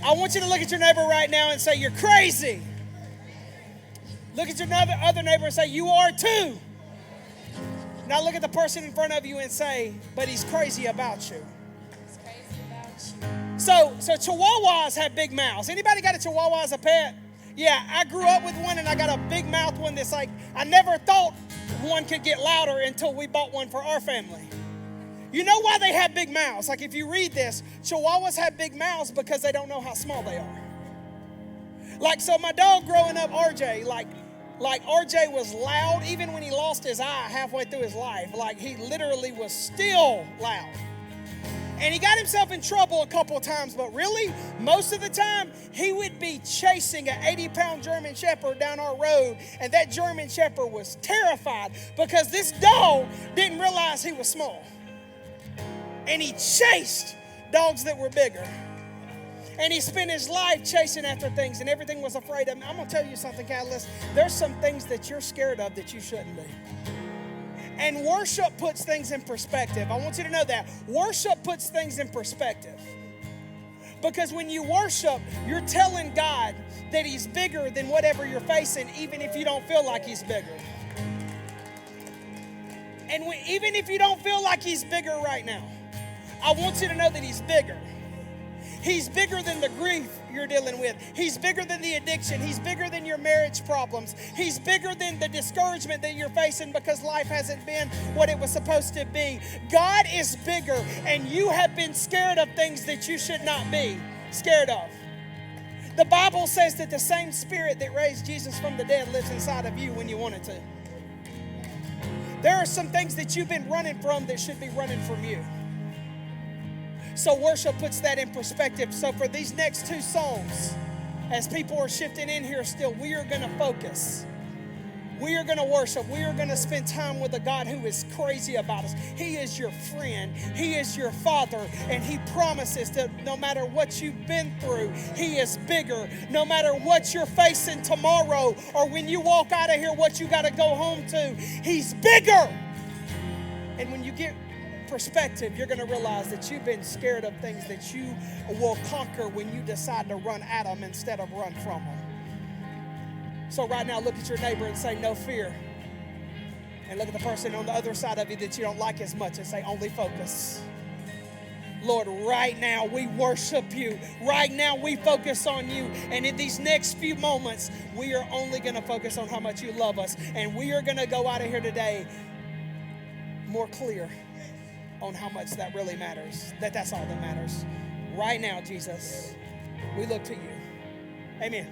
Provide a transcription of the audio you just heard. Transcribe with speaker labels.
Speaker 1: I want you to look at your neighbor right now and say, you're crazy. Look at your other neighbor and say, you are too. Now look at the person in front of you and say, but he's crazy about you.
Speaker 2: He's crazy about you.
Speaker 1: So Chihuahuas have big mouths. Anybody got a Chihuahua as a pet? Yeah, I grew up with one and I got a big mouth one that's like, I never thought one could get louder until we bought one for our family. You know why they have big mouths? Like if you read this, Chihuahuas have big mouths because they don't know how small they are. Like so my dog growing up, RJ, like RJ was loud even when he lost his eye halfway through his life. Like he literally was still loud. And he got himself in trouble a couple of times, but really, most of the time, he would be chasing an 80-pound German Shepherd down our road, and that German Shepherd was terrified because this dog didn't realize he was small. And he chased dogs that were bigger. And he spent his life chasing after things, and everything was afraid of him. I'm going to tell you something, Catalyst. There's some things that you're scared of that you shouldn't be. And worship puts things in perspective. I want you to know that. Worship puts things in perspective. Because when you worship, you're telling God that He's bigger than whatever you're facing, even if you don't feel like He's bigger. And even if you don't feel like He's bigger right now, I want you to know that He's bigger. He's bigger than the grief you're dealing with. He's bigger than the addiction. He's bigger than your marriage problems. He's bigger than the discouragement that you're facing because life hasn't been what it was supposed to be. God is bigger, and you have been scared of things that you should not be scared of. The Bible says that the same Spirit that raised Jesus from the dead lives inside of you when you want it to. There are some things that you've been running from that should be running from you. So worship puts that in perspective. So for these next two songs, as people are shifting in here still, we are going to focus. We are going to worship. We are going to spend time with a God who is crazy about us. He is your friend. He is your Father. And He promises that no matter what you've been through, He is bigger. No matter what you're facing tomorrow or when you walk out of here, what you got to go home to, He's bigger. And when you get perspective, you're going to realize that you've been scared of things that you will conquer when you decide to run at them instead of run from them. So right now, look at your neighbor and say, no fear. And look at the person on the other side of you that you don't like as much and say, only focus. Lord, right now we worship You. Right now we focus on You. And in these next few moments, we are only going to focus on how much You love us. And we are going to go out of here today more clear on how much that really matters, that's all that matters. Right now, Jesus, we look to You. Amen.